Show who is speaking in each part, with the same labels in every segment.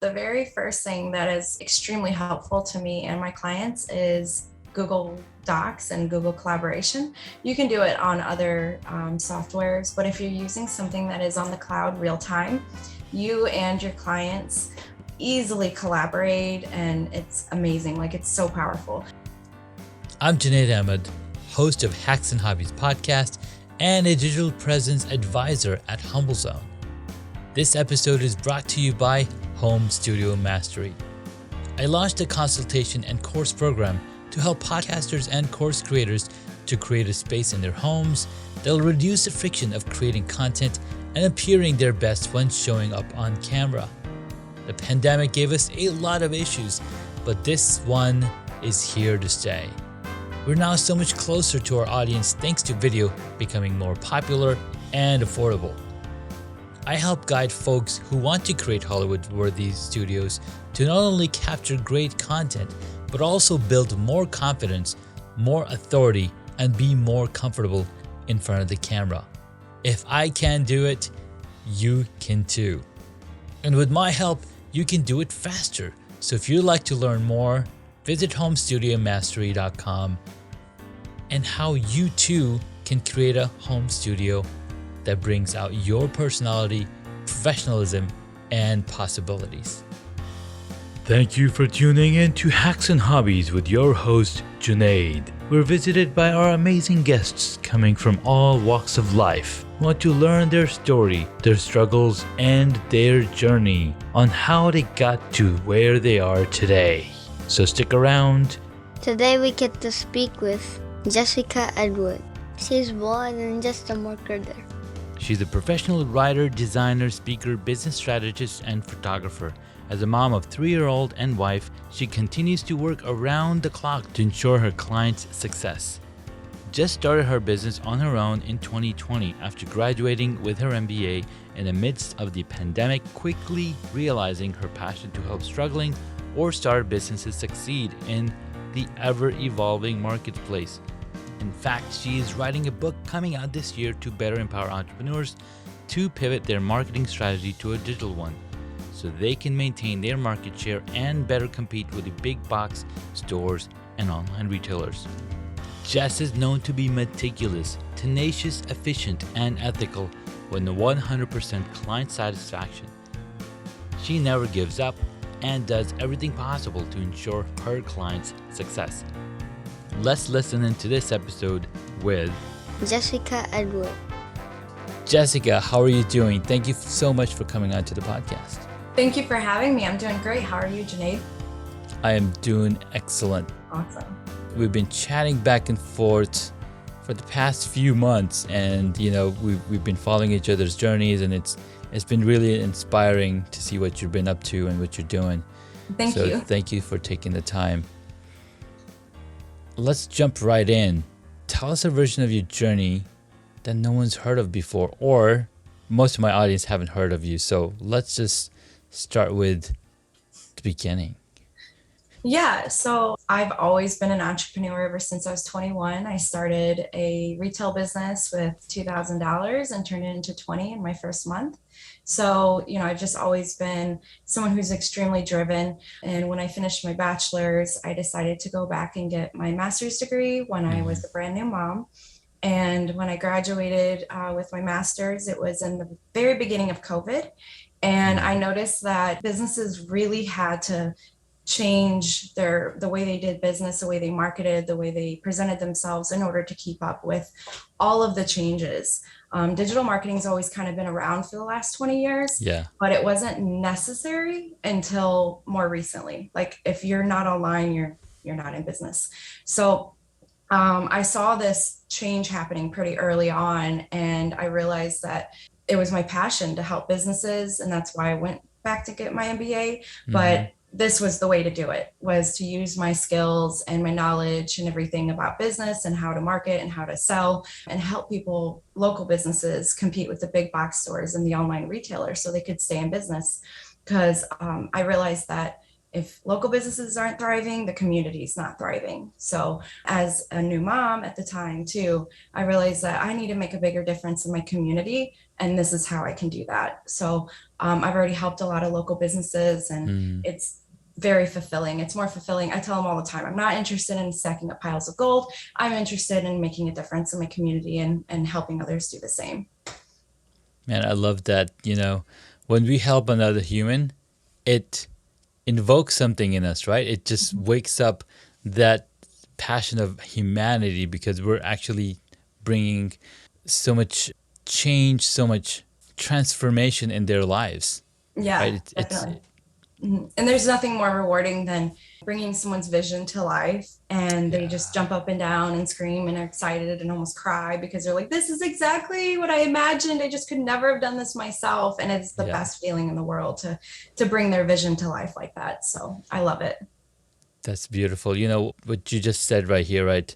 Speaker 1: The very first thing that is extremely helpful to me and my clients is Google Docs and Google Collaboration. You can do it on other softwares, but if you're using something that is on the cloud real time, you and your clients easily collaborate, and it's amazing. Like, it's so powerful.
Speaker 2: I'm Junaid Ahmed, host of Hacks and Hobbies podcast and a digital presence advisor at HumbleZone. This episode is brought to you by Home Studio Mastery. I launched a consultation and course program to help podcasters and course creators to create a space in their homes that will reduce the friction of creating content and appearing their best when showing up on camera. The pandemic gave us a lot of issues, but this one is here to stay. We're now so much closer to our audience thanks to video becoming more popular and affordable. I help guide folks who want to create Hollywood-worthy studios to not only capture great content, but also build more confidence, more authority, and be more comfortable in front of the camera. If I can do it, you can too. And with my help, you can do it faster. So if you'd like to learn more, visit homestudiomastery.com and how you too can create a home studio that brings out your personality, professionalism, and possibilities. Thank you for tuning in to Hacks and Hobbies with your host, Junaid. We're visited by our amazing guests coming from all walks of life. We want to learn their story, their struggles, and their journey on how they got to where they are today. So stick around.
Speaker 3: Today we get to speak with Jessica Edward. She's more than just a marketer.
Speaker 2: She's a professional writer, designer, speaker, business strategist, and photographer. As a mom of 3-year-old and wife, she continues to work around the clock to ensure her clients' success. Jess started her business on her own in 2020 after graduating with her MBA in the midst of the pandemic, quickly realizing her passion to help struggling or startup businesses succeed in the ever-evolving marketplace. In fact, she is writing a book coming out this year to better empower entrepreneurs to pivot their marketing strategy to a digital one, so they can maintain their market share and better compete with the big box stores and online retailers. Jess is known to be meticulous, tenacious, efficient, and ethical with 100% client satisfaction. She never gives up and does everything possible to ensure her clients' success. Let's listen into this episode with
Speaker 3: Jessica Edward.
Speaker 2: Jessica, how are you doing? Thank you so much for coming on to the podcast.
Speaker 1: Thank you for having me. I'm doing great. How are you, Junaid?
Speaker 2: I am doing excellent.
Speaker 1: Awesome.
Speaker 2: We've been chatting back and forth for the past few months, and we've been following each other's journeys, and it's been really inspiring to see what you've been up to and what you're doing.
Speaker 1: Thank you.
Speaker 2: Thank you for taking the time. Let's jump right in. Tell us a version of your journey that no one's heard of before, or most of my audience haven't heard of you. So let's just start with the beginning.
Speaker 1: Yeah, so I've always been an entrepreneur ever since I was 21. I started a retail business with $2,000 and turned it into 20 in my first month. So, I've just always been someone who's extremely driven. And when I finished my bachelor's, I decided to go back and get my master's degree when I was a brand new mom. And when I graduated with my master's, it was in the very beginning of COVID. And I noticed that businesses really had to change the way they did business, the way they marketed, the way they presented themselves in order to keep up with all of the changes. Digital marketing's always kind of been around for the last 20 years, but it wasn't necessary until more recently. Like, if you're not online, you're not in business. So I saw this change happening pretty early on, and I realized that it was my passion to help businesses, and that's why I went back to get my MBA. But this was the way to do it, was to use my skills and my knowledge and everything about business and how to market and how to sell and help people, local businesses, compete with the big box stores and the online retailers so they could stay in business. Because I realized that if local businesses aren't thriving, the community's not thriving. So as a new mom at the time too, I realized that I need to make a bigger difference in my community, and this is how I can do that. So I've already helped a lot of local businesses, and
Speaker 2: Mm.
Speaker 1: it's very fulfilling. It's more fulfilling. I tell them all the time, I'm not interested in stacking up piles of gold. I'm interested in making a difference in my community and helping others do the same.
Speaker 2: Man, I love that. When we help another human, it invokes something in us, right? It just wakes up that passion of humanity because we're actually bringing so much change, so much transformation in their lives,
Speaker 1: Yeah,
Speaker 2: right? It's
Speaker 1: definitely. And there's nothing more rewarding than bringing someone's vision to life and they just
Speaker 2: yeah,
Speaker 1: jump up and down and scream and are excited and almost cry because they're like, this is exactly what I imagined. I just could never have done this myself. And it's the
Speaker 2: yeah.
Speaker 1: best feeling in the world to bring their vision to life like that. So I love it.
Speaker 2: That's beautiful. What you just said right here, right?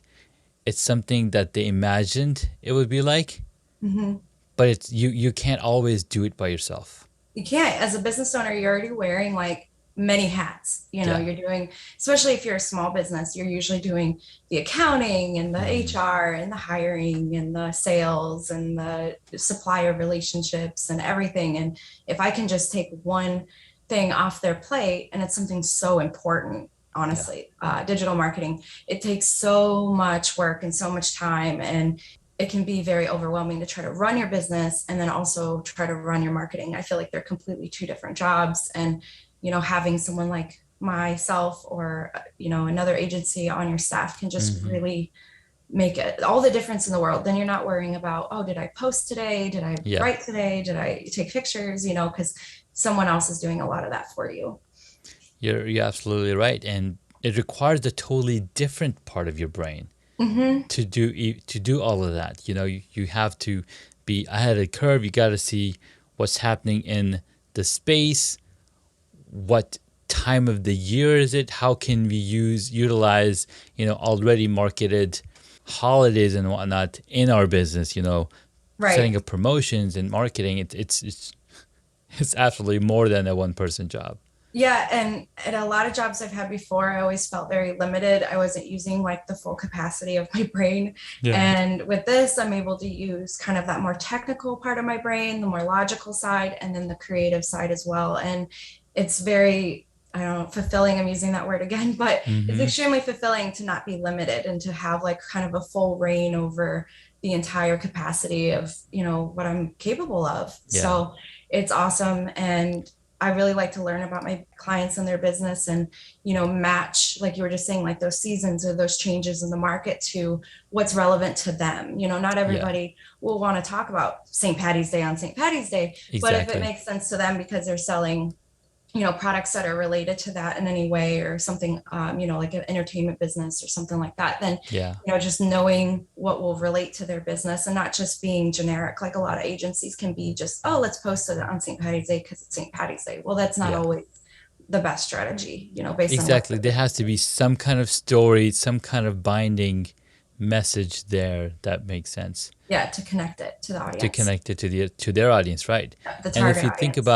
Speaker 2: It's something that they imagined it would be like,
Speaker 1: Hmm.
Speaker 2: but it's you can't always do it by yourself.
Speaker 1: You can't, as a business owner, you're already wearing like many hats.
Speaker 2: Yeah.
Speaker 1: You're doing, especially if you're a small business, you're usually doing the accounting and the
Speaker 2: Mm.
Speaker 1: HR and the hiring and the sales and the supplier relationships and everything. And if I can just take one thing off their plate, and it's something so important,
Speaker 2: Yeah.
Speaker 1: honestly, digital marketing, it takes so much work and so much time, and it can be very overwhelming to try to run your business and then also try to run your marketing. I feel like they're completely two different jobs. And, having someone like myself or, another agency on your staff can just
Speaker 2: Hmm.
Speaker 1: really make it all the difference in the world. Then you're not worrying about, oh, did I post today? Did I
Speaker 2: Yeah.
Speaker 1: write today? Did I take pictures? Because someone else is doing a lot of that for you.
Speaker 2: You're absolutely right, and it requires a totally different part of your brain
Speaker 1: Hmm.
Speaker 2: to do all of that. You have to be ahead of the curve. You got to see what's happening in the space. What time of the year is it? How can we utilize already marketed holidays and whatnot in our business? Setting
Speaker 1: Right.
Speaker 2: up promotions and marketing. It's absolutely more than a one person job.
Speaker 1: Yeah, and at a lot of jobs I've had before, I always felt very limited. I wasn't using like the full capacity of my brain.
Speaker 2: Yeah.
Speaker 1: And with this, I'm able to use kind of that more technical part of my brain, the more logical side, and then the creative side as well. And it's very, I don't know, fulfilling. I'm using that word again, but it's
Speaker 2: Mm-hmm.
Speaker 1: extremely fulfilling to not be limited and to have like kind of a full reign over the entire capacity of, what I'm capable of.
Speaker 2: Yeah.
Speaker 1: So it's awesome. And I really like to learn about my clients and their business and, match, like you were just saying, like those seasons or those changes in the market to what's relevant to them. Not
Speaker 2: Yeah.
Speaker 1: everybody will want to talk about St. Patty's Day on St. Patty's Day, but if it
Speaker 2: Exactly.
Speaker 1: makes sense to them because they're selling products that are related to that in any way or something, like an entertainment business or something like that, then,
Speaker 2: Yeah.
Speaker 1: just knowing what will relate to their business and not just being generic. Like a lot of agencies can be just, oh, let's post it on St. Patty's Day because it's St. Patty's Day. Well, that's not
Speaker 2: Yeah.
Speaker 1: always the best strategy, based on what
Speaker 2: Exactly. There has to be some kind of story, some kind of binding message there that makes sense
Speaker 1: yeah, to connect it to the
Speaker 2: to
Speaker 1: audience,
Speaker 2: connect it to their audience, right?
Speaker 1: the
Speaker 2: And if
Speaker 1: target
Speaker 2: you think
Speaker 1: audience. Yeah.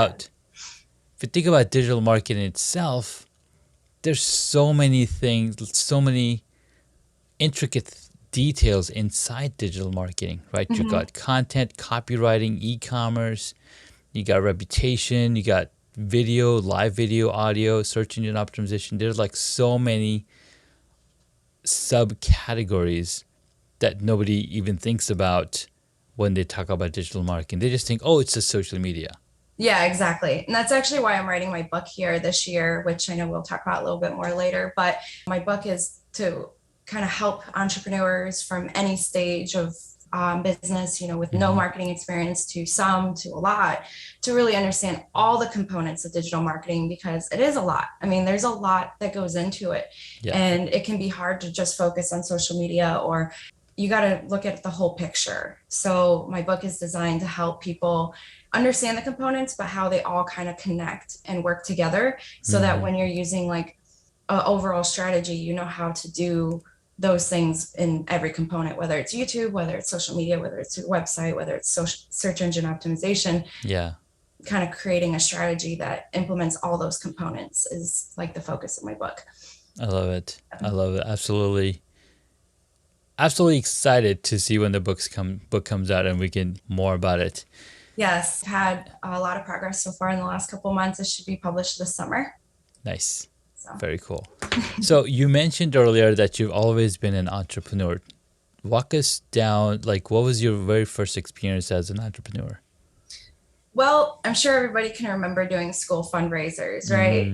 Speaker 2: about digital marketing itself, there's so many things, so many intricate details inside digital marketing, right? You
Speaker 1: Mhm.
Speaker 2: got content, copywriting, e-commerce, you got reputation, you got video, live video, audio, search engine optimization. There's like so many subcategories that nobody even thinks about when they talk about digital marketing. They just think, oh, it's just social media.
Speaker 1: Yeah, exactly. And that's actually why I'm writing my book here this year, which I know we'll talk about a little bit more later. But my book is to kind of help entrepreneurs from any stage of business, with no
Speaker 2: Hmm.
Speaker 1: marketing experience to some to a lot, to really understand all the components of digital marketing because it is a lot. I mean, there's a lot that goes into it.
Speaker 2: Yeah.
Speaker 1: And it can be hard to just focus on social media, or you got to look at the whole picture. So my book is designed to help people understand the components, but how they all kind of connect and work together so that
Speaker 2: Hmm.
Speaker 1: when you're using like an overall strategy, you know how to do those things in every component, whether it's YouTube, whether it's social media, whether it's your website, whether it's social search engine optimization.
Speaker 2: Yeah.
Speaker 1: kind of creating a strategy that implements all those components is like the focus of my book.
Speaker 2: I love it. I love it. Absolutely. Absolutely excited to see when the book comes out and we can more about it.
Speaker 1: Yes, had a lot of progress so far in the last couple months. It should be published this summer.
Speaker 2: Nice.
Speaker 1: So.
Speaker 2: Very cool. So you mentioned earlier that you've always been an entrepreneur. Walk us down, like, what was your very first experience as an entrepreneur?
Speaker 1: Well, I'm sure everybody can remember doing school fundraisers, right?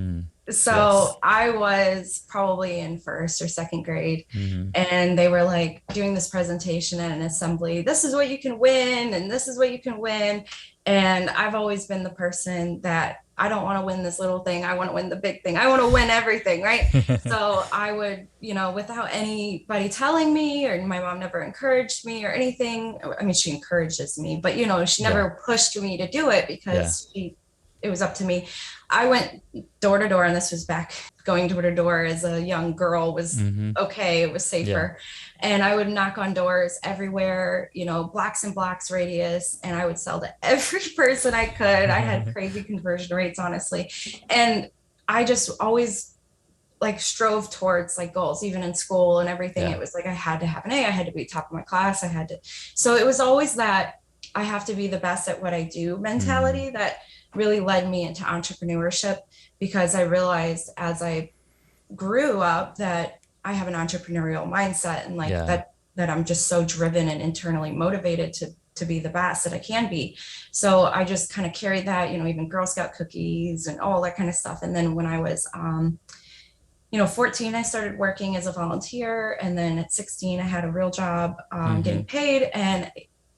Speaker 1: So
Speaker 2: yes.
Speaker 1: I was probably in first or second grade, and they were like doing this presentation at an assembly. This is what you can win, and this is what you can win. And I've always been the person that I don't want to win this little thing. I want to win the big thing. I want to win everything, right? So I would, without anybody telling me, or my mom never encouraged me or anything. I mean, she encourages me, but she never pushed me to do it because it was up to me. I went door to door, and this was back going door to door as a young girl was okay. It was safer. And I would knock on doors everywhere, blocks and blocks radius. And I would sell to every person I could. I had crazy conversion rates, honestly. And I just always like strove towards like goals, even in school and everything. It was like, I had to have an A, I had to be top of my class. So it was always that I have to be the best at what I do mentality that really led me into entrepreneurship, because I realized as I grew up that I have an entrepreneurial mindset, and like that I'm just so driven and internally motivated to be the best that I can be. So I just kind of carried that, even Girl Scout cookies and all that kind of stuff. And then when I was 14, I started working as a volunteer. And then at 16, I had a real job getting paid, and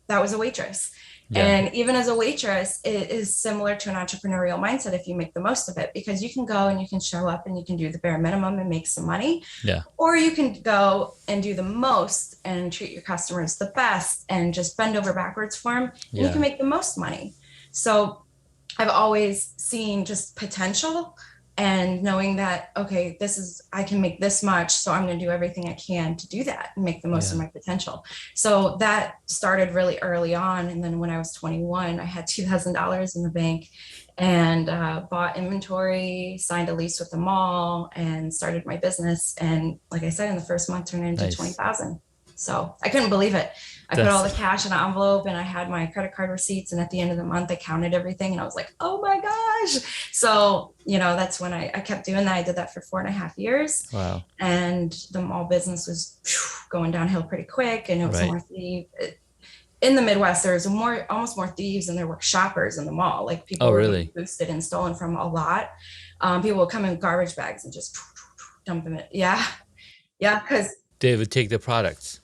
Speaker 1: that was a waitress. And even as a waitress, it is similar to an entrepreneurial mindset if you make the most of it, because you can go and you can show up and you can do the bare minimum and make some money. Or you can go and do the most and treat your customers the best and just bend over backwards for them. And you can make the most money. So I've always seen just potential, and knowing that, okay, I can make this much, so I'm going to do everything I can to do that and make the most of my potential. So that started really early on. And then when I was 21, I had $2,000 in the bank and bought inventory, signed a lease with the mall, and started my business. And like I said, in the first month, turned into 20,000. So I couldn't believe it. I put all the cash in an envelope, and I had my credit card receipts. And at the end of the month, I counted everything, and I was like, oh my gosh. So, that's when I kept doing that. I did that for 4.5 years.
Speaker 2: Wow.
Speaker 1: And the mall business was going downhill pretty quick. And it was more thieves. In the Midwest, there was almost more thieves than there were shoppers in the mall. Like people were really boosted and stolen from a lot. People would come in garbage bags and just dump them in. Yeah. Because
Speaker 2: they would take the products.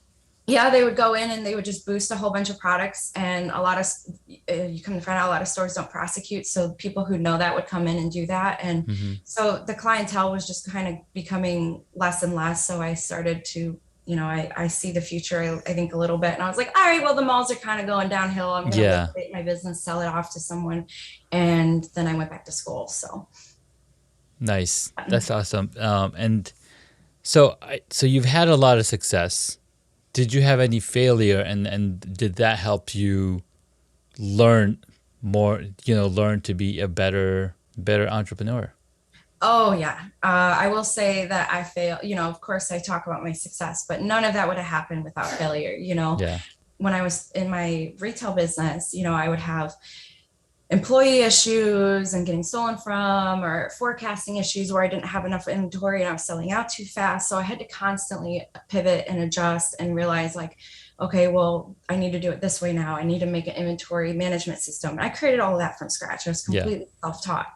Speaker 1: Yeah, they would go in and they would just boost a whole bunch of products, and you come to find out a lot of stores don't prosecute. So people who know that would come in and do that. And so the clientele was just kind of becoming less and less. So I started to, I see the future, I think a little bit. And I was like, all right, well, the malls are kind of going downhill. I'm going to liquidate my business, sell it off to someone. And then I went back to school. So.
Speaker 2: Nice. That's awesome. And so you've had a lot of success. Did you have any failure, and did that help you learn more, learn to be a better entrepreneur?
Speaker 1: Oh, yeah. I will say that I fail. Of course, I talk about my success, but none of that would have happened without failure. When I was in my retail business, I would have employee issues and getting stolen from, or forecasting issues where I didn't have enough inventory and I was selling out too fast. So I had to constantly pivot and adjust and realize like, okay, well, I need to do it this way now. I need to make an inventory management system. And I created all of that from scratch. I was completely self-taught.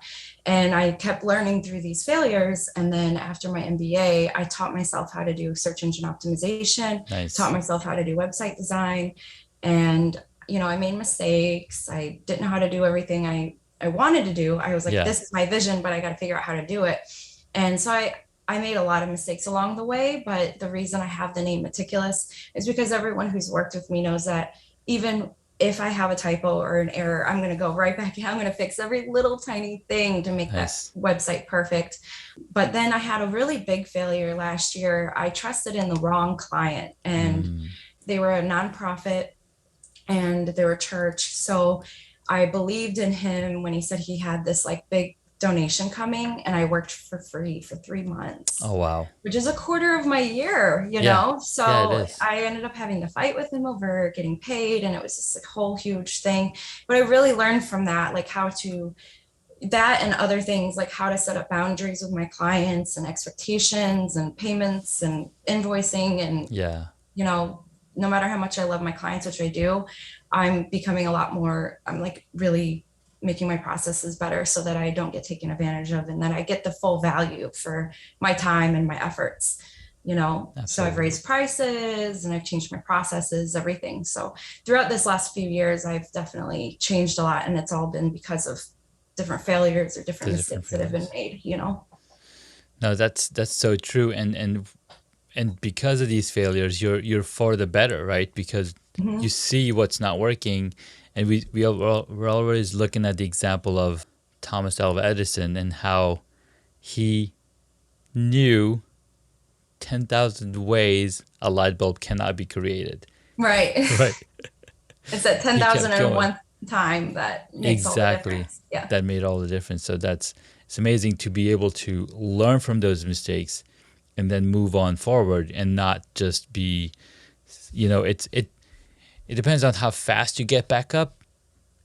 Speaker 1: And I kept learning through these failures. And then after my MBA, I taught myself how to do search engine optimization, taught myself how to do website design. And I made mistakes. I didn't know how to do everything I wanted to do. I was like, this is my vision, but I got to figure out how to do it. And so I made a lot of mistakes along the way, but the reason I have the name Meticulous is because everyone who's worked with me knows that even if I have a typo or an error, I'm going to go right back in. I'm going to fix every little tiny thing to make that website perfect. But then I had a really big failure last year. I trusted in the wrong client, and they were a nonprofit and they were a church. So I believed in him when he said he had this like big donation coming, and I worked for free for 3 months,
Speaker 2: Oh, wow.
Speaker 1: which is a quarter of my year, you
Speaker 2: Yeah.
Speaker 1: know?
Speaker 2: Yeah, it
Speaker 1: So
Speaker 2: is.
Speaker 1: I ended up having to fight with him over getting paid, and it was this like, whole huge thing. But I really learned from that, like how to, that and other things, like how to set up boundaries with my clients and expectations and payments and invoicing. And,
Speaker 2: Yeah.
Speaker 1: you know, no matter how much I love my clients, which I do, I'm becoming a lot more, I'm like really making my processes better so that I don't get taken advantage of, and that I get the full value for my time and my efforts, you know. So I've
Speaker 2: Absolutely.
Speaker 1: raised prices and I've changed my processes, everything. So throughout this last few years, I've definitely changed a lot, and it's all been because of different failures or different
Speaker 2: The different
Speaker 1: mistakes that have been
Speaker 2: failures.
Speaker 1: made, you know.
Speaker 2: No, that's so true. And because of these failures, you're for the better, right? Because you
Speaker 1: Mhm.
Speaker 2: see what's not working, and we're always looking at the example of Thomas Alva Edison and how he knew 10,000 ways a light bulb cannot be created.
Speaker 1: Right.
Speaker 2: Right.
Speaker 1: It's that
Speaker 2: He kept going.
Speaker 1: 10,001 time that makes all the
Speaker 2: Exactly.
Speaker 1: difference. Yeah.
Speaker 2: That made all the difference. So it's amazing to be able to learn from those mistakes and then move on forward and not just be, it depends on how fast you get back up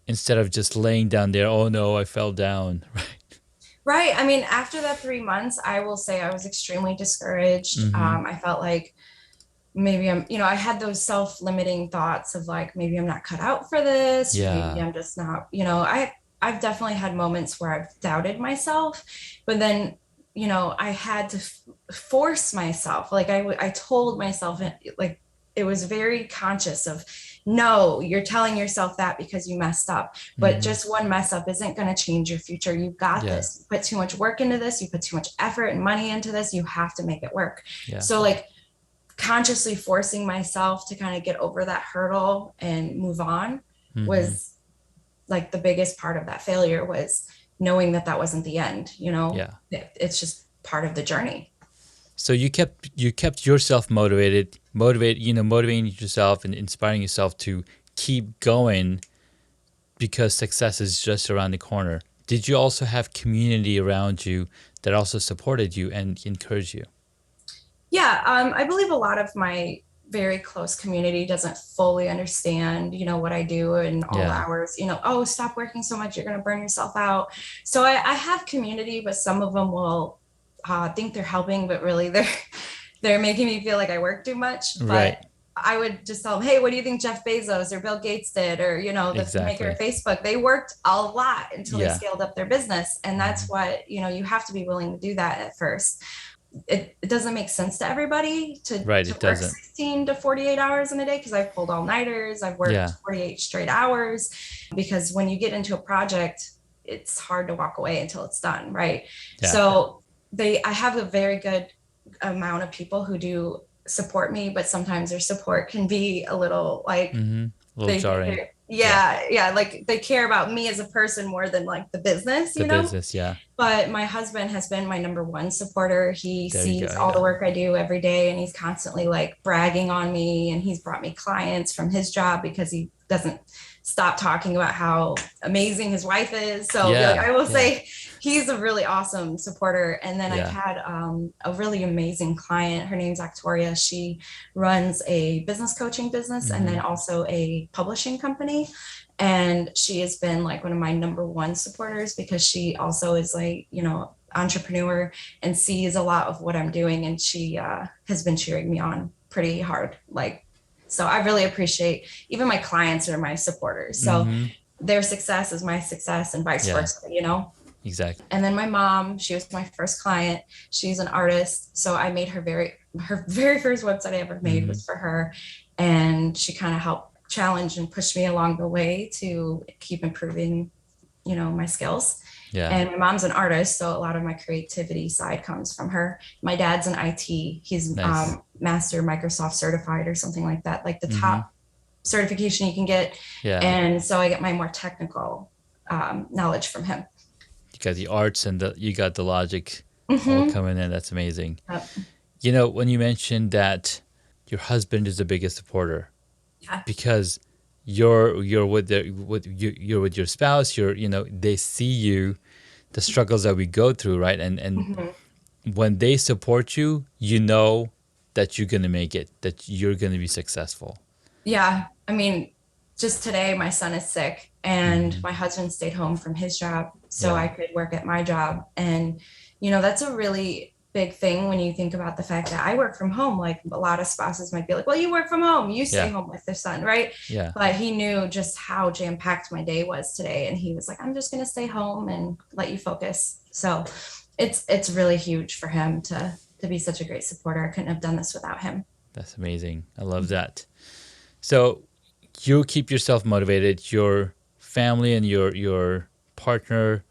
Speaker 2: instead of just laying down there, oh no, I fell down. Right.
Speaker 1: Right. I mean, after that 3 months, I will say I was extremely discouraged.
Speaker 2: Mm-hmm.
Speaker 1: I felt like maybe I'm, you know, I had those self-limiting thoughts of like, maybe I'm not cut out for this. Maybe
Speaker 2: Yeah.
Speaker 1: I'm just not, you know, I've definitely had moments where I've doubted myself, but then, you know, I had to force myself. Like I told myself like, it was very conscious of, no, you're telling yourself that because you messed up, but
Speaker 2: Mm-hmm.
Speaker 1: just one mess up isn't going to change your future. You got
Speaker 2: Yeah.
Speaker 1: this. You put too much work into this. You put too much effort and money into this. You have to make it work.
Speaker 2: Yeah.
Speaker 1: So like, consciously forcing myself to kind of get over that hurdle and move on
Speaker 2: Mm-hmm.
Speaker 1: was like the biggest part of that failure, was knowing that that wasn't the end, you know.
Speaker 2: Yeah.
Speaker 1: It's just part of the journey.
Speaker 2: So you kept yourself motivating yourself and inspiring yourself to keep going because success is just around the corner. Did you also have community around you that also supported you and encouraged you?
Speaker 1: Yeah, I believe a lot of my very close community doesn't fully understand, you know, what I do in all
Speaker 2: Yeah.
Speaker 1: hours, you know, oh, stop working so much, you're going to burn yourself out. So I have community, but some of them will think they're helping, but really they're making me feel like I work too much. But
Speaker 2: Right.
Speaker 1: I would just tell them, hey, what do you think Jeff Bezos or Bill Gates did? Or, you know, the maker of
Speaker 2: Exactly.
Speaker 1: Facebook, they worked a lot until they
Speaker 2: Yeah.
Speaker 1: scaled up their business. And
Speaker 2: Hmm.
Speaker 1: that's what, you know, you have to be willing to do that at first. It doesn't make sense to everybody
Speaker 2: Right.
Speaker 1: to
Speaker 2: It
Speaker 1: work
Speaker 2: doesn't.
Speaker 1: 16 to 48 hours in a day, because I've pulled all-nighters, I've worked
Speaker 2: Yeah.
Speaker 1: 48 straight hours, because when you get into a project, it's hard to walk away until it's done, right?
Speaker 2: Yeah.
Speaker 1: So I have a very good amount of people who do support me, but sometimes their support can be a little like,
Speaker 2: Mm-hmm. A little
Speaker 1: they think
Speaker 2: jarring.
Speaker 1: they're,
Speaker 2: Yeah.
Speaker 1: yeah, like they care about me as a person more than like the business,
Speaker 2: The
Speaker 1: you know.
Speaker 2: business. Yeah.
Speaker 1: But my husband has been my number one supporter. He
Speaker 2: There you
Speaker 1: sees
Speaker 2: go.
Speaker 1: all the
Speaker 2: Yeah.
Speaker 1: work I do every day, and he's constantly like bragging on me, and he's brought me clients from his job because he doesn't stop talking about how amazing his wife is. So like,
Speaker 2: Yeah.
Speaker 1: I will
Speaker 2: Yeah.
Speaker 1: say he's a really awesome supporter. And then I've
Speaker 2: Yeah.
Speaker 1: had a really amazing client. Her name's Victoria. She runs a business coaching business and
Speaker 2: Mm-hmm.
Speaker 1: then also a publishing company. And she has been like one of my number one supporters, because she also is like, you know, entrepreneur and sees a lot of what I'm doing. And she has been cheering me on pretty hard. Like, so I really appreciate, even my clients are my supporters. So
Speaker 2: Mm-hmm.
Speaker 1: their success is my success and vice
Speaker 2: Yeah.
Speaker 1: versa, you know?
Speaker 2: Exactly.
Speaker 1: And then my mom, she was my first client. She's an artist. So I made her very first website I ever made
Speaker 2: Mm-hmm.
Speaker 1: was for her. And she kind of helped challenge and push me along the way to keep improving, you know, my skills.
Speaker 2: Yeah.
Speaker 1: And my mom's an artist, so a lot of my creativity side comes from her. My dad's in IT. He's
Speaker 2: Nice.
Speaker 1: master Microsoft certified or something like that, like the
Speaker 2: Mm-hmm.
Speaker 1: top certification you can get.
Speaker 2: Yeah.
Speaker 1: And so I get my more technical knowledge from him.
Speaker 2: You got the arts and you got the logic all
Speaker 1: Mm-hmm.
Speaker 2: coming in. That's amazing.
Speaker 1: Yep.
Speaker 2: You know, when you mentioned that your husband is the biggest supporter,
Speaker 1: Yeah.
Speaker 2: because you're with you're with your spouse, they see you, the struggles that we go through, right? And
Speaker 1: Mhm.
Speaker 2: when they support you, you know that you're going to make it, that you're going to be successful.
Speaker 1: Yeah. I mean, just today, my son is sick and
Speaker 2: Hmm.
Speaker 1: my husband stayed home from his job so
Speaker 2: Yeah.
Speaker 1: I could work at my job. And, that's a really big thing when you think about the fact that I work from home. Like a lot of spouses might be like, well, you work from home, you stay
Speaker 2: Yeah.
Speaker 1: home with the son, right?
Speaker 2: Yeah.
Speaker 1: But he knew just how jam-packed my day was today. And he was like, I'm just going to stay home and let you focus. So it's really huge for him to be such a great supporter. I couldn't have done this without him.
Speaker 2: That's amazing. I love that. So you keep yourself motivated, your family and your partner,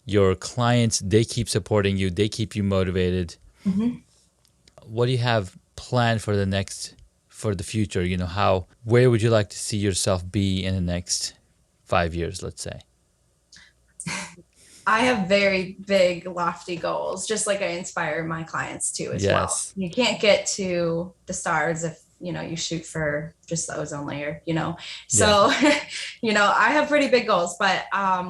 Speaker 2: your clients, they keep supporting you, they keep you motivated.
Speaker 1: Mhm.
Speaker 2: What do you have planned for the future? Where would you like to see yourself be in the next 5 years, let's say?
Speaker 1: I have very big, lofty goals, just like I inspire my clients to as well.
Speaker 2: Yes.
Speaker 1: You can't get to the stars if, you shoot for just the ozone layer.
Speaker 2: Yeah.
Speaker 1: So, I have pretty big goals, but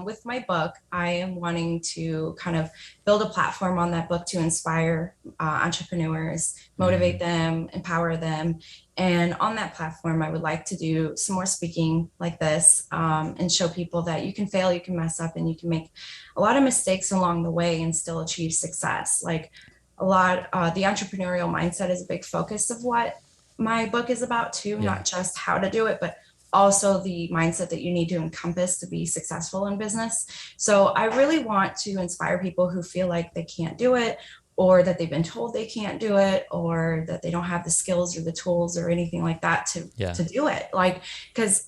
Speaker 1: with my book, I am wanting to kind of build a platform on that book to inspire entrepreneurs, motivate them, empower them. And on that platform, I would like to do some more speaking like this and show people that you can fail, you can mess up, and you can make a lot of mistakes along the way and still achieve success. Like the entrepreneurial mindset is a big focus of what my book is about too,
Speaker 2: Yeah.
Speaker 1: not just how to do it, but also the mindset that you need to encompass to be successful in business. So I really want to inspire people who feel like they can't do it, or that they've been told they can't do it, or that they don't have the skills or the tools or anything like that
Speaker 2: Yeah.
Speaker 1: to do it. Like, because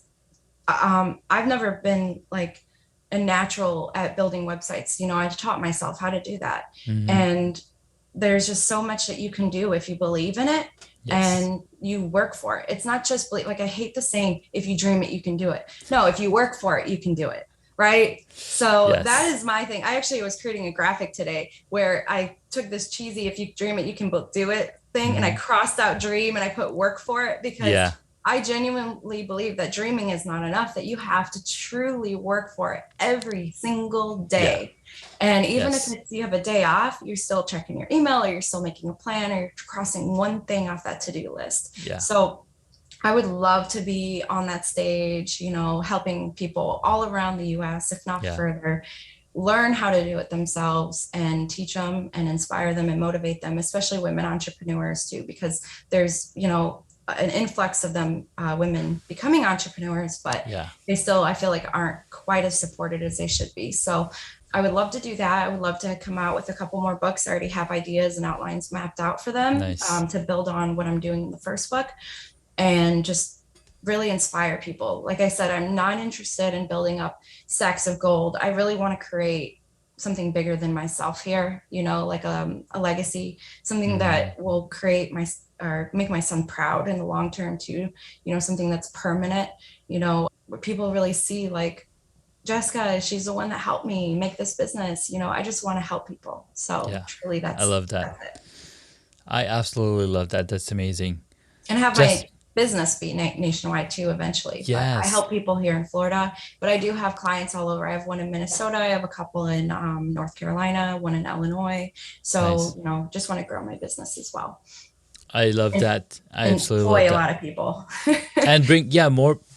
Speaker 1: I've never been like a natural at building websites. I taught myself how to do that.
Speaker 2: Hmm.
Speaker 1: And there's just so much that you can do if you believe in it.
Speaker 2: Yes.
Speaker 1: And you work for it. It's not just like, I hate the saying, if you dream it, you can do it. No, if you work for it, you can do it. Right. So
Speaker 2: Yes.
Speaker 1: that is my thing. I actually was creating a graphic today where I took this cheesy, if you dream it, you can do it thing. And I crossed out dream and I put work for it because
Speaker 2: Yeah.
Speaker 1: I genuinely believe that dreaming is not enough, that you have to truly work for it every single day. And even
Speaker 2: Yes.
Speaker 1: if you have a day off, you're still checking your email, or you're still making a plan, or you're crossing one thing off that to-do list.
Speaker 2: Yeah.
Speaker 1: So I would love to be on that stage, helping people all around the US, if not further, learn how to do it themselves and teach them and inspire them and motivate them, especially women entrepreneurs too, because there's, an influx of them, women becoming entrepreneurs, but they still, I feel like, aren't quite as supported as they should be. So I would love to do that. I would love to come out with a couple more books. I already have ideas and outlines mapped out for them.
Speaker 2: Nice.
Speaker 1: To build on what I'm doing in the first book and just really inspire people. Like I said, I'm not interested in building up stacks of gold. I really want to create something bigger than myself here, like a legacy, something that will or make my son proud in the long term too, something that's permanent, where people really see like, Jessica, she's the one that helped me make this business. I just want to help people. So truly
Speaker 2: I love that.
Speaker 1: that's it.
Speaker 2: I absolutely love that. That's amazing.
Speaker 1: And have my business be nationwide too eventually.
Speaker 2: Yes.
Speaker 1: But I help people here in Florida, but I do have clients all over. I have one in Minnesota. I have a couple in North Carolina, one in Illinois. So,
Speaker 2: Nice.
Speaker 1: Just want to grow my business as well.
Speaker 2: I love that. I absolutely
Speaker 1: employ
Speaker 2: love that.
Speaker 1: a lot of people.
Speaker 2: And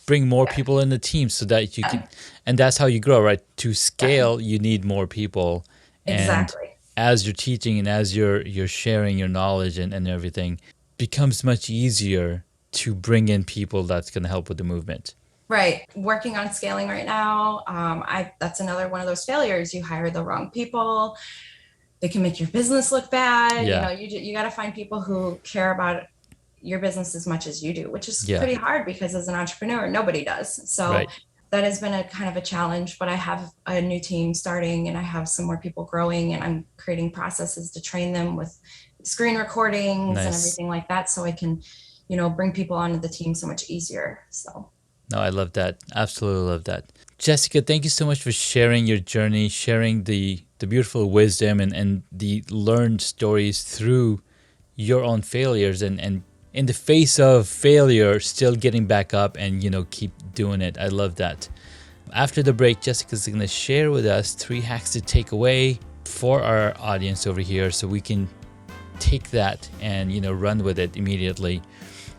Speaker 2: bring more people in the team so that you can, and that's how you grow, right? To scale, you need more people.
Speaker 1: Exactly.
Speaker 2: And as you're teaching and as you're sharing your knowledge and everything, becomes much easier to bring in people that's going to help with the movement.
Speaker 1: Right. Working on scaling right now. That's another one of those failures. You hire the wrong people. They can make your business look bad.
Speaker 2: Yeah.
Speaker 1: You got to find people who care about your business as much as you do, which is pretty hard because as an entrepreneur, nobody does. So that has been a kind of a challenge, but I have a new team starting and I have some more people growing and I'm creating processes to train them with screen recordings and everything like that. So I can, bring people onto the team so much easier. So.
Speaker 2: No, I love that. Absolutely love that. Jessica, thank you so much for sharing your journey, sharing the beautiful wisdom and the learned stories through your own failures and in the face of failure, still getting back up and, keep doing it. I love that. After the break, Jessica's going to share with us 3 hacks to take away for our audience over here so we can take that and, run with it immediately.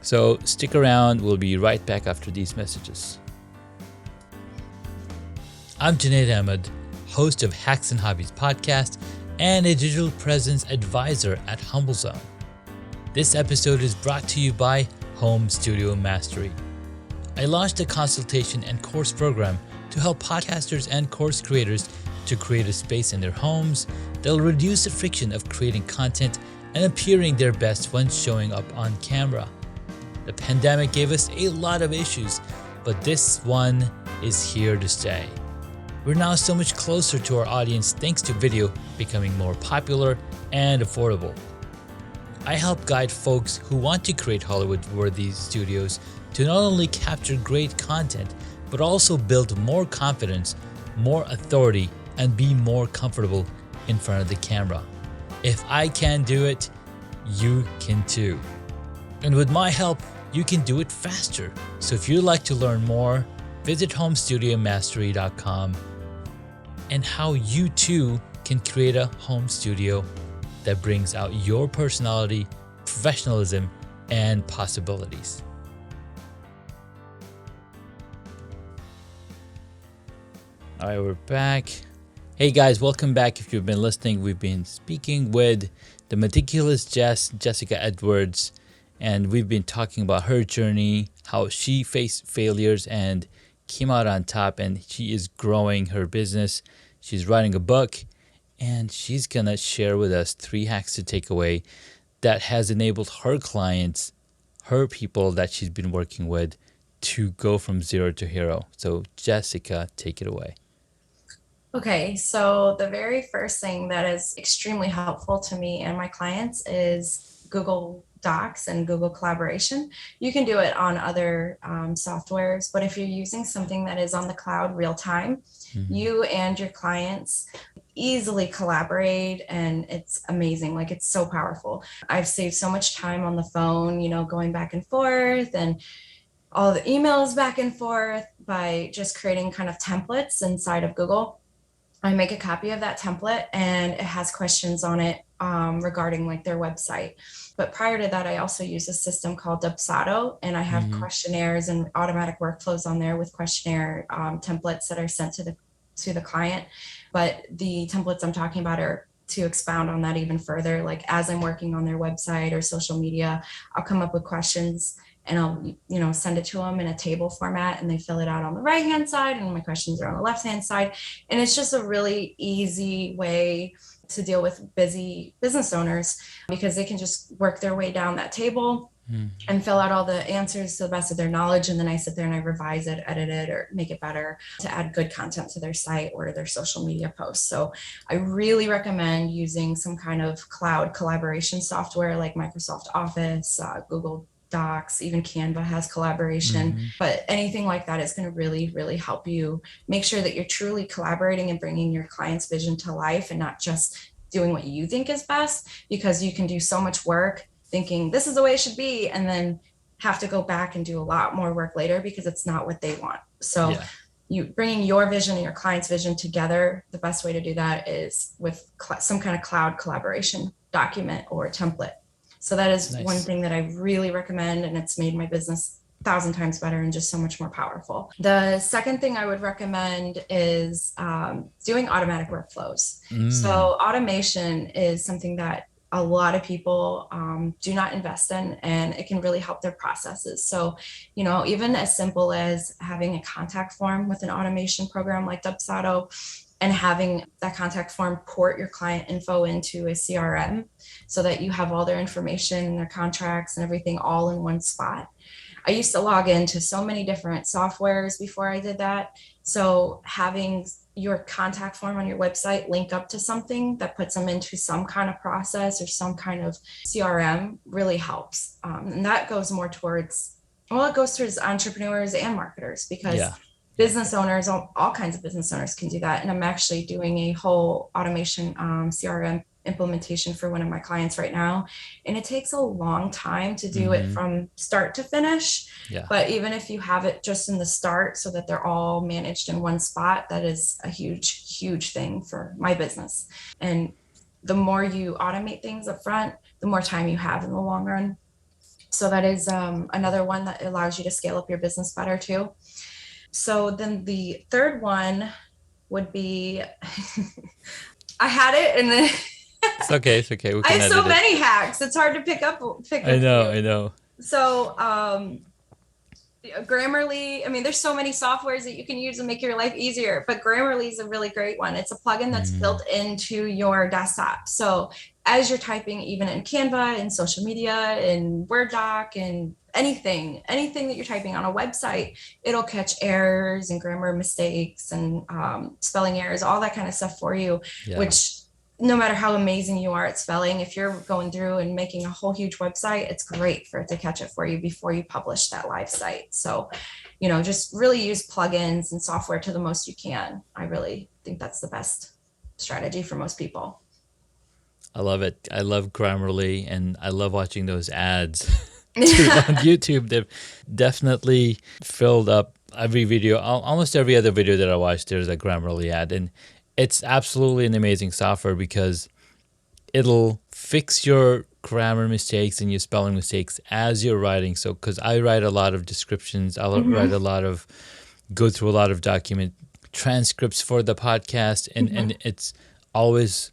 Speaker 2: So stick around. We'll be right back after these messages. I'm Junaid Ahmed, host of Hacks and Hobbies podcast and a digital presence advisor at HumbleZone. This episode is brought to you by Home Studio Mastery. I launched a consultation and course program to help podcasters and course creators to create a space in their homes that'll reduce the friction of creating content and appearing their best when showing up on camera. The pandemic gave us a lot of issues, but this one is here to stay. We're now so much closer to our audience thanks to video becoming more popular and affordable. I help guide folks who want to create Hollywood-worthy studios to not only capture great content, but also build more confidence, more authority, and be more comfortable in front of the camera. If I can do it, you can too. And with my help, you can do it faster. So if you'd like to learn more, visit homestudiomastery.com and how you too can create a home studio that brings out your personality, professionalism, and possibilities. All right, we're back. Hey guys, welcome back. If you've been listening, we've been speaking with the meticulous Jessica Edwards, and we've been talking about her journey, how she faced failures and came out on top, and she is growing her business. She's writing a book, and she's going to share with us 3 hacks to take away that has enabled her clients, her people that she's been working with, to go from 0 to hero. So Jessica, take it away.
Speaker 1: Okay, so the very first thing that is extremely helpful to me and my clients is Google Docs and Google Collaboration. You can do it on other softwares, but if you're using something that is on the cloud real time, you and your clients easily collaborate, and it's amazing. Like, it's so powerful. I've saved so much time on the phone, going back and forth and all the emails back and forth by just creating kind of templates inside of Google. I make a copy of that template and it has questions on it regarding like their website. But prior to that, I also use a system called Dubsado, and I have questionnaires and automatic workflows on there with questionnaire templates that are sent to the client. But the templates I'm talking about are to expound on that even further. Like, as I'm working on their website or social media, I'll come up with questions and I'll, send it to them in a table format, and they fill it out on the right-hand side, and my questions are on the left-hand side. And it's just a really easy way to deal with busy business owners, because they can just work their way down that table and fill out all the answers to the best of their knowledge. And then I sit there and I revise it, edit it, or make it better to add good content to their site or their social media posts. So I really recommend using some kind of cloud collaboration software like Microsoft Office, Google Docs, even Canva has collaboration, but anything like that is going to really, really help you make sure that you're truly collaborating and bringing your client's vision to life, and not just doing what you think is best, because you can do so much work thinking this is the way it should be, and then have to go back and do a lot more work later because it's not what they want. So you bringing your vision and your client's vision together, the best way to do that is with some kind of cloud collaboration document or template. So that is one thing that I really recommend, and it's made my business 1,000 times better and just so much more powerful. The second thing I would recommend is doing automatic workflows. So automation is something that a lot of people do not invest in, and it can really help their processes. So, even as simple as having a contact form with an automation program like Dubsado, and having that contact form port your client info into a CRM so that you have all their information and their contracts and everything all in one spot. I used to log into so many different softwares before I did that. So having your contact form on your website link up to something that puts them into some kind of process or some kind of CRM really helps. And that goes more towards, it goes towards entrepreneurs and marketers, because business owners, all kinds of business owners can do that. And I'm actually doing a whole automation CRM implementation for one of my clients right now. And it takes a long time to do it
Speaker 2: Mm-hmm.
Speaker 1: from start to finish.
Speaker 2: Yeah.
Speaker 1: But even if you have it just in the start so that they're all managed in one spot, that is a huge, huge thing for my business. And the more you automate things up front, the more time you have in the long run. So that is another one that allows you to scale up your business better too. So then the third one would be, I had it and then
Speaker 2: It's okay. It's okay. We
Speaker 1: I
Speaker 2: can
Speaker 1: have so
Speaker 2: edit it.
Speaker 1: many hacks. It's hard to pick up.
Speaker 2: I know.
Speaker 1: A few.
Speaker 2: I know.
Speaker 1: So Grammarly, I mean, there's so many softwares that you can use to make your life easier, but Grammarly is a really great one. It's a plugin that's built into your desktop. So as you're typing, even in Canva, in social media, in Word doc, and anything that you're typing on a website, it'll catch errors and grammar mistakes and spelling errors, all that kind of stuff for you,
Speaker 2: Yeah.
Speaker 1: which no matter how amazing you are at spelling, if you're going through and making a whole huge website, it's great for it to catch it for you before you publish that live site. So, just really use plugins and software to the most you can. I really think that's the best strategy for most people.
Speaker 2: I love it. I love Grammarly, and I love watching those ads on YouTube. They've definitely filled up every video. Almost every other video that I watch, there's a Grammarly ad, and it's absolutely an amazing software because it'll fix your grammar mistakes and your spelling mistakes as you're writing. So, because I write a lot of descriptions, I'll write go through a lot of document transcripts for the podcast, and it's always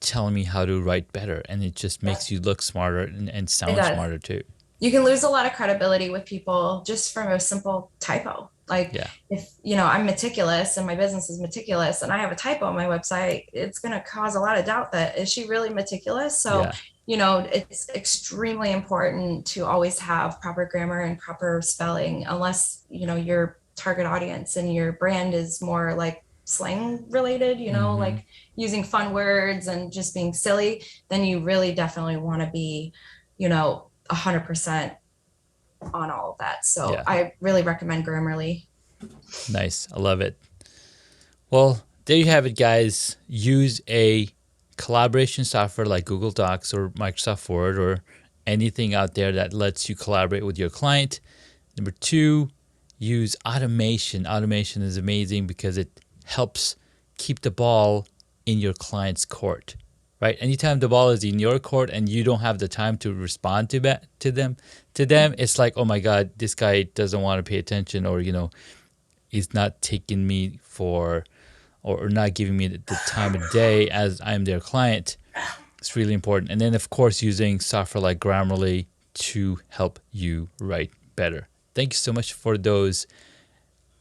Speaker 2: telling me how to write better, and it just makes you look smarter and sound smarter too.
Speaker 1: You can lose a lot of credibility with people just from a simple typo. Like if, I'm meticulous and my business is meticulous and I have a typo on my website, it's going to cause a lot of doubt that is she really meticulous? So, it's extremely important to always have proper grammar and proper spelling, unless, your target audience and your brand is more like slang related, like using fun words and just being silly, then you really definitely want to be, 100% on all of that. So I really recommend Grammarly.
Speaker 2: Nice. I love it. Well, there you have it, guys. Use a collaboration software like Google Docs or Microsoft Word or anything out there that lets you collaborate with your client. Number 2, use automation. Automation is amazing because it helps keep the ball in your client's court, right? Anytime the ball is in your court and you don't have the time to respond to them, it's like, oh my God, this guy doesn't want to pay attention, or, he's not taking me for, or not giving me the time of day as I'm their client. It's really important. And then, of course, using software like Grammarly to help you write better. Thank you so much for those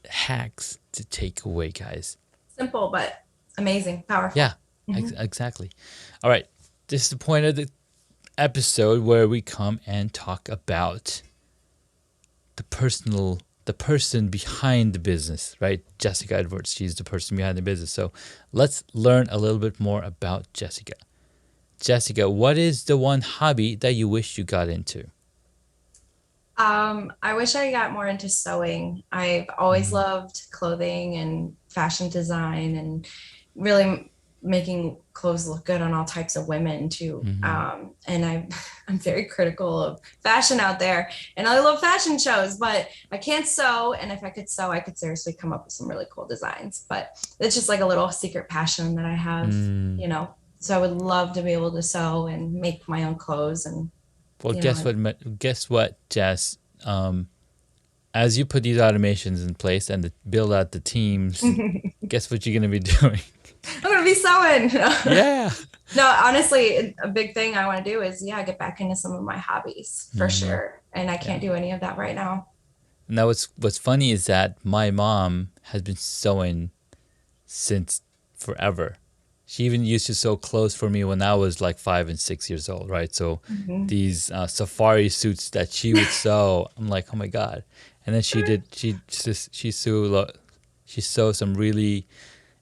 Speaker 2: hacks to take away, guys.
Speaker 1: Simple, but amazing, powerful.
Speaker 2: Yeah, exactly. All right. This is the point of the episode where we come and talk about the person behind the business, right? Jessica Edwards, she's the person behind the business. So let's learn a little bit more about Jessica. Jessica, what is the one hobby that you wish you got into?
Speaker 1: I wish I got more into sewing. I've always loved clothing and fashion design and really making clothes look good on all types of women too. And I'm very critical of fashion out there, and I love fashion shows, but I can't sew. And if I could sew, I could seriously come up with some really cool designs, but it's just like a little secret passion that I have, so I would love to be able to sew and make my own clothes. And
Speaker 2: well, guess what, Jess? As you put these automations in place and build out the teams, guess what you're going to be doing?
Speaker 1: I'm going to be sewing.
Speaker 2: Yeah.
Speaker 1: No, honestly, a big thing I want to do is, get back into some of my hobbies for sure. And I can't do any of that right now.
Speaker 2: Now, what's funny is that my mom has been sewing since forever. She even used to sew clothes for me when I was like 5 and 6 years old, right? So these safari suits that she would sew, I'm like, oh my God. And then she sewed some really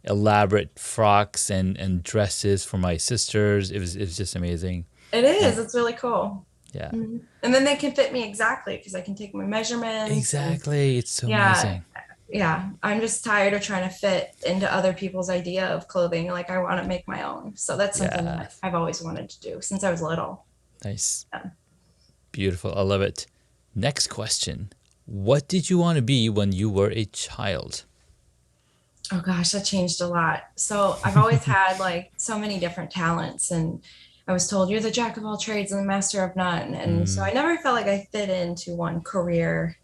Speaker 2: elaborate frocks and dresses for my sisters. It was just amazing.
Speaker 1: It is. It's really cool.
Speaker 2: Yeah.
Speaker 1: And then they can fit me exactly because I can take my measurements.
Speaker 2: Exactly. It's so amazing.
Speaker 1: yeah, I'm just tired of trying to fit into other people's idea of clothing. Like I want to make my own. So that's something
Speaker 2: Yeah,
Speaker 1: that I've always wanted to do since I was little.
Speaker 2: nice.
Speaker 1: Yeah.
Speaker 2: Beautiful. I love it. Next question. What did you want to be when you were a child?
Speaker 1: Oh gosh, that changed a lot. So I've always had like so many different talents, and I was told you're the jack of all trades and the master of none. And so I
Speaker 2: Mm,
Speaker 1: never felt like I fit into one career.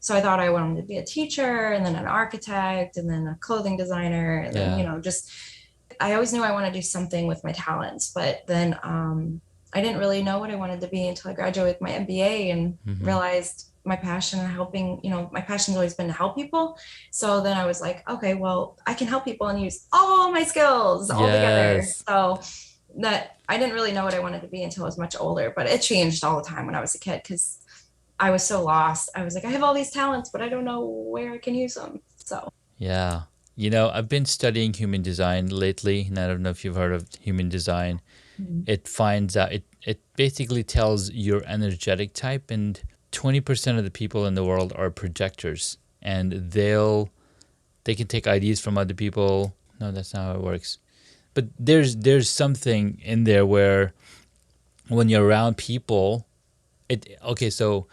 Speaker 1: So I thought I wanted to be a teacher and then an architect and then a clothing designer. And then,
Speaker 2: yeah.
Speaker 1: just I always knew I wanted to do something with my talents, but then I didn't really know what I wanted to be until I graduated with my MBA and
Speaker 2: Hmm.
Speaker 1: realized my passion in helping, my passion's always been to help people. So then I was like, okay, well, I can help people and use all my skills all together.
Speaker 2: Yes.
Speaker 1: So that I didn't really know what I wanted to be until I was much older, but it changed all the time when I was a kid because I was so lost. I was like, I have all these talents, but I don't know where I can use them. So,
Speaker 2: Yeah. I've been studying human design lately, and I don't know if you've heard of human design.
Speaker 1: mhm.
Speaker 2: It finds out it basically tells your energetic type, and 20% of the people in the world are projectors, and they can take ideas from other people. No, that's not how it works. But there's something in there where when you're around people, it okay, so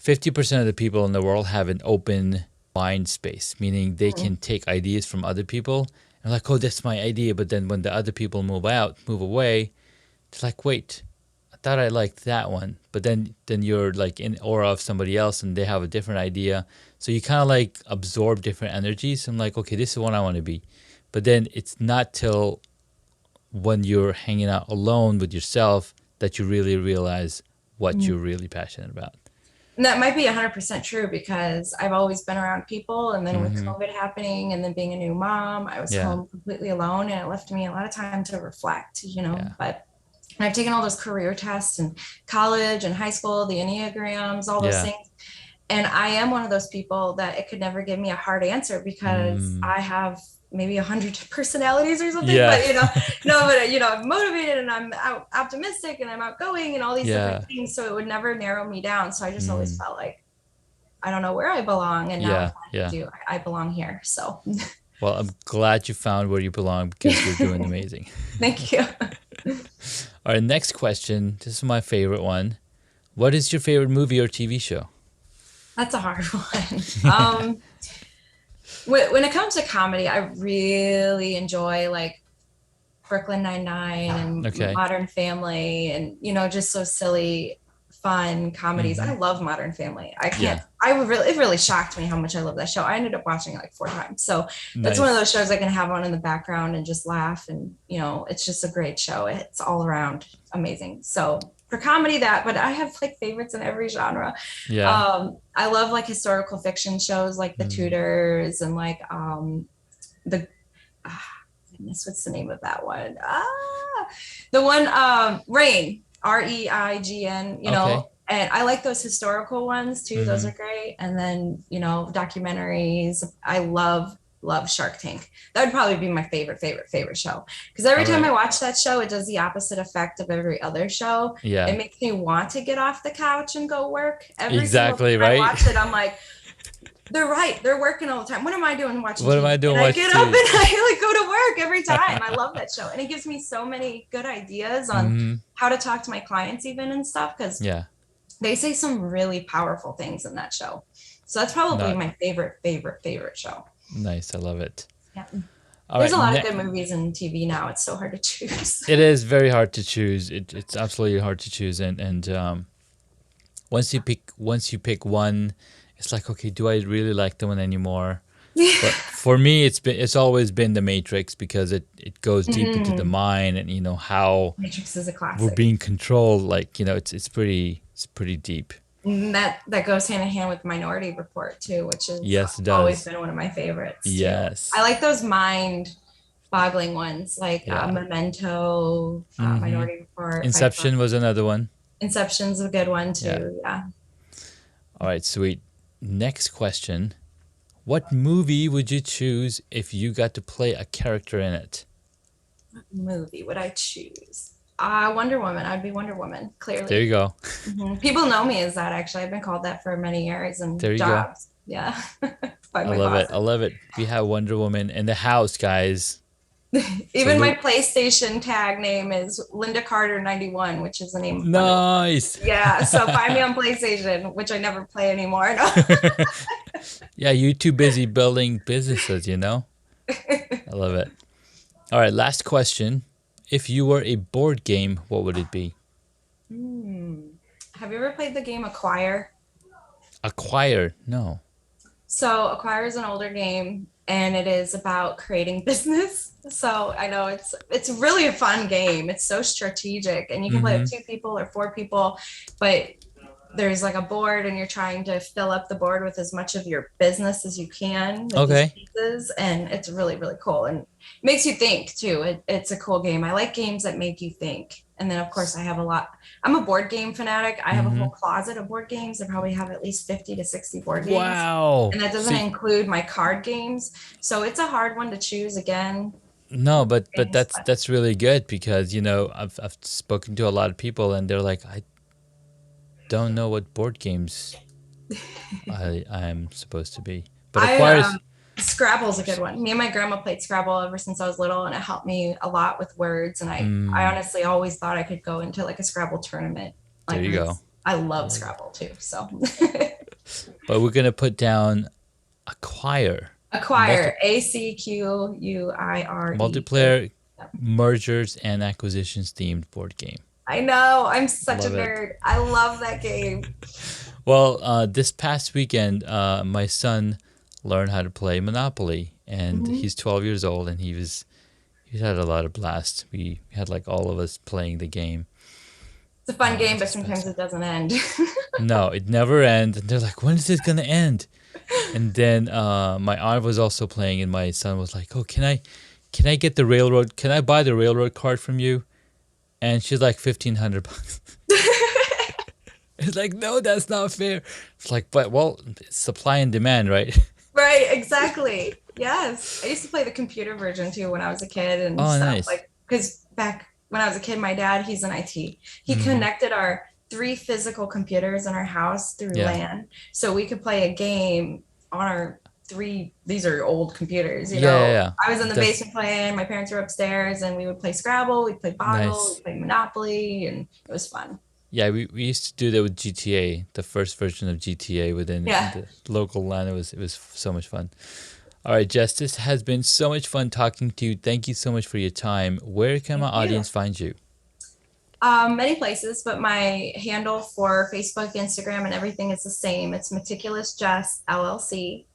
Speaker 2: 50% of the people in the world have an open mind space, meaning they can take ideas from other people and like, oh, that's my idea. But then when the other people move away, it's like, wait, I thought I liked that one. But then you're like in aura of somebody else and they have a different idea. So you kind of like absorb different energies. I'm like, okay, this is what I want to be. But then it's not till when you're hanging out alone with yourself that you really realize what you're really passionate about.
Speaker 1: And that might be 100% true because I've always been around people. And then with
Speaker 2: Hmm.
Speaker 1: COVID happening and then being a new mom, I was
Speaker 2: Yeah.
Speaker 1: home completely alone and it left me a lot of time to reflect,
Speaker 2: Yeah.
Speaker 1: But I've taken all those career tests in college and high school, the Enneagrams, all those
Speaker 2: Yeah.
Speaker 1: things. And I am one of those people that it could never give me a hard answer because
Speaker 2: Mm.
Speaker 1: I have maybe 100 personalities or something,
Speaker 2: Yeah.
Speaker 1: but no, but I'm motivated and I'm optimistic and I'm outgoing and all these different
Speaker 2: Yeah.
Speaker 1: things. So it would never narrow me down. So I just always
Speaker 2: Mm.
Speaker 1: felt like I don't know where I belong. And now I
Speaker 2: Yeah.
Speaker 1: finally
Speaker 2: Yeah.
Speaker 1: do. I belong here. So
Speaker 2: Well, I'm glad you found where you belong because you're doing amazing.
Speaker 1: thank you.
Speaker 2: All right, next question. This is my favorite one. What is your favorite movie or TV show?
Speaker 1: That's a hard one. When it comes to comedy, I really enjoy like Brooklyn Nine-Nine and
Speaker 2: Okay.
Speaker 1: Modern Family and just so silly, fun comedies.
Speaker 2: Hmm.
Speaker 1: I love Modern Family. I can't.
Speaker 2: Yeah.
Speaker 1: It really shocked me how much I love that show. I ended up watching it like 4 times. So that's one of
Speaker 2: Nice.
Speaker 1: those shows I can have on in the background and just laugh. And it's just a great show. It's all around amazing. So for comedy, but I have like favorites in every genre.
Speaker 2: Yeah.
Speaker 1: I love like historical fiction shows like The
Speaker 2: Mm.
Speaker 1: Tudors and like the ah, goodness, what's the name of that one? The one Rain, Reign,
Speaker 2: Okay.
Speaker 1: and I like those historical ones too. Those
Speaker 2: Hmm.
Speaker 1: are great. And then, documentaries. I love Shark Tank. That would probably be my favorite show. Because every
Speaker 2: All
Speaker 1: time I
Speaker 2: right.
Speaker 1: watch that show, it does the opposite effect of every other show. It
Speaker 2: Yeah.
Speaker 1: makes me want to get off the couch and go work. Every single
Speaker 2: Exactly,
Speaker 1: time I
Speaker 2: right?
Speaker 1: watch it, I'm like, they're right. They're working all the time. What am I doing watching
Speaker 2: What am I
Speaker 1: TV?
Speaker 2: doing
Speaker 1: And I
Speaker 2: watching
Speaker 1: get up and
Speaker 2: TV?
Speaker 1: I like go to work every time. I love that show. And it gives me so many good ideas on
Speaker 2: Hmm.
Speaker 1: how to talk to my clients even and stuff because
Speaker 2: Yeah.
Speaker 1: they say some really powerful things in that show. So that's probably
Speaker 2: Not
Speaker 1: my favorite show.
Speaker 2: nice. I love it.
Speaker 1: Yeah.
Speaker 2: All
Speaker 1: There's
Speaker 2: right.
Speaker 1: a lot of good movies and TV now. It's so hard to choose.
Speaker 2: It is very hard to choose. It's absolutely hard to choose, and once you pick one, it's like, okay, do I really like the one anymore? But for me, it's always been The Matrix because it goes deep into the
Speaker 1: Mhm.
Speaker 2: mind, and how
Speaker 1: Matrix is a
Speaker 2: we're
Speaker 1: classic.
Speaker 2: being controlled. Like, it's pretty deep.
Speaker 1: And that goes hand in hand with Minority Report too, which has
Speaker 2: Yes, it
Speaker 1: always
Speaker 2: does.
Speaker 1: been one of my favorites too. I
Speaker 2: Yes.
Speaker 1: like those mind-boggling ones like
Speaker 2: Yeah.
Speaker 1: Memento,
Speaker 2: Hmm.
Speaker 1: Minority Report, Fight Club.
Speaker 2: Inception was another one.
Speaker 1: Inception's a good one
Speaker 2: Yeah.
Speaker 1: too. Yeah.
Speaker 2: All right, sweet. Next question. What movie would you choose if you got to play a character in it?
Speaker 1: Movie would I choose? Wonder Woman. I'd be Wonder Woman,
Speaker 2: There you
Speaker 1: clearly.
Speaker 2: go.
Speaker 1: People know me as that actually. I've been called that for many years and
Speaker 2: There you go.
Speaker 1: jobs. Yeah. by
Speaker 2: I
Speaker 1: my
Speaker 2: love it.
Speaker 1: closet.
Speaker 2: I love it. We have Wonder Woman in the house, guys.
Speaker 1: Even my
Speaker 2: Salute.
Speaker 1: PlayStation tag name is Linda Carter 91, which is the name of Wonder Woman.
Speaker 2: Nice.
Speaker 1: Yeah, so find me on PlayStation, which I never play anymore. No.
Speaker 2: Yeah, you're too busy building businesses, you know? I love it. All right, last question. If you were a board game, what would it be?
Speaker 1: Have you ever played the game Acquire?
Speaker 2: Acquire. No.
Speaker 1: So Acquire is an older game and it is about creating business. So I know it's really a fun game. It's so strategic and you can play with 2 people or 4 people, but there's like a board and you're trying to fill up the board with as much of your business as you can with these
Speaker 2: Okay.
Speaker 1: pieces, and it's really, really cool and makes you think too. It's a cool game. I like games that make you think. And then of course I'm a board game fanatic. I have a whole closet of board games. I probably have at least 50 to 60 board games.
Speaker 2: Wow.
Speaker 1: And that doesn't include my card games. So it's a hard one to choose again.
Speaker 2: No, but that's really good because, you know, I've spoken to a lot of people and they're like, I don't know what board games I'm supposed to be. But Acquire
Speaker 1: Scrabble's a good one. Me and my grandma played Scrabble ever since I was little, and it helped me a lot with words. And I honestly always thought I could go into like a Scrabble tournament. Like,
Speaker 2: there you go.
Speaker 1: I love Scrabble too. So,
Speaker 2: but we're gonna put down Acquire.
Speaker 1: Acquire, ACQUIRE.
Speaker 2: Multiplayer mergers and acquisitions themed board game.
Speaker 1: I know. I'm such
Speaker 2: Love
Speaker 1: a nerd. I love that game.
Speaker 2: Well, this past weekend, my son learned how to play Monopoly, and he's 12 years old, and he's had a lot of blast. We had like all of us playing the game.
Speaker 1: It's a fun game, but sometimes it doesn't end.
Speaker 2: No, it never ends. And they're like, when is it gonna end? And then my aunt was also playing, and my son was like, "Oh, can I get the railroad? Can I buy the railroad card from you?" And she's like, $1,500. It's like, no, that's not fair. It's like, but well, it's supply and demand, right?
Speaker 1: Right, exactly. Yes. I used to play the computer version too when I was a kid and stuff.
Speaker 2: Nice.
Speaker 1: Like, because back when I was a kid, my dad, he's in IT. He connected our 3 physical computers in our house through LAN. So we could play a game on our 3, these are old computers, you know.
Speaker 2: Yeah.
Speaker 1: I was in the basement playing, my parents were upstairs, and we would play Scrabble, we'd play Boggle, we'd play Monopoly, and it was fun.
Speaker 2: Yeah, we used to do that with GTA, the first version of GTA within the local LAN. It was so much fun. All right, Jess, this has been so much fun talking to you. Thank you so much for your time. Where can my audience find you?
Speaker 1: Many places, but my handle for Facebook, Instagram, and everything is the same. It's Meticulous Jess LLC.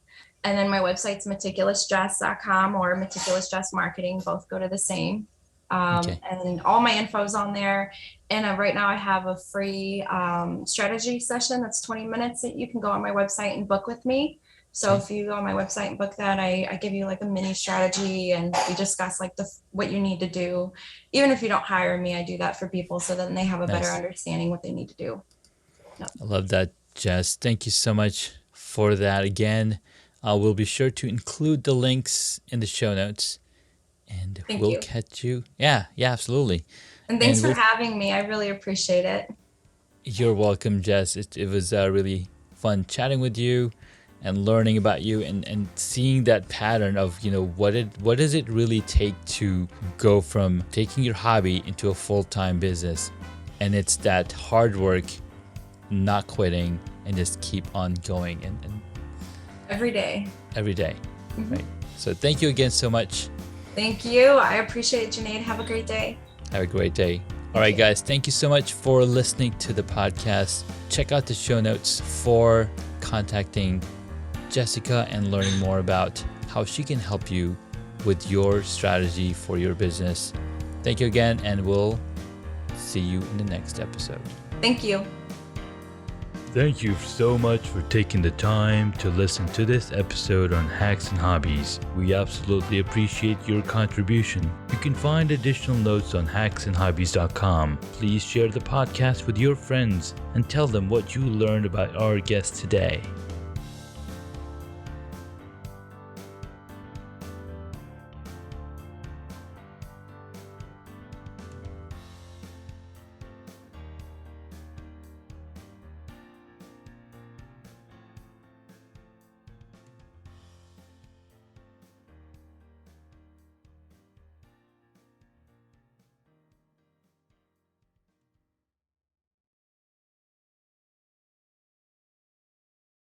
Speaker 1: And then my website's meticulousjess.com or Meticulous Jess Marketing. Both go to the same. And all my info's on there. And right now I have a free strategy session that's 20 minutes that you can go on my website and book with me. So if you go on my website and book that, I give you like a mini strategy and we discuss like what you need to do. Even if you don't hire me, I do that for people so then they have a better understanding what they need to do. Yep.
Speaker 2: I love that, Jess. Thank you so much for that. Again, we'll be sure to include the links in the show notes. And we'll catch you. Yeah, absolutely.
Speaker 1: And thanks for having me. I really appreciate it. You're
Speaker 2: welcome, Jess. It was really fun chatting with you and learning about you and seeing that pattern of, you know, what does it really take to go from taking your hobby into a full-time business. And it's that hard work, not quitting, and just keep on going. And
Speaker 1: every day.
Speaker 2: Right. So thank you again so much.
Speaker 1: Thank you. I appreciate it, Junaid. Have a great day.
Speaker 2: Have a great day. All right, guys. Thank you so much for listening to the podcast. Check out the show notes for contacting Jessica and learning more about how she can help you with your strategy for your business. Thank you again, and we'll see you in the next episode.
Speaker 1: Thank you.
Speaker 2: Thank you so much for taking the time to listen to this episode on Hacks and Hobbies. We absolutely appreciate your contribution. You can find additional notes on hacksandhobbies.com. Please share the podcast with your friends and tell them what you learned about our guest today.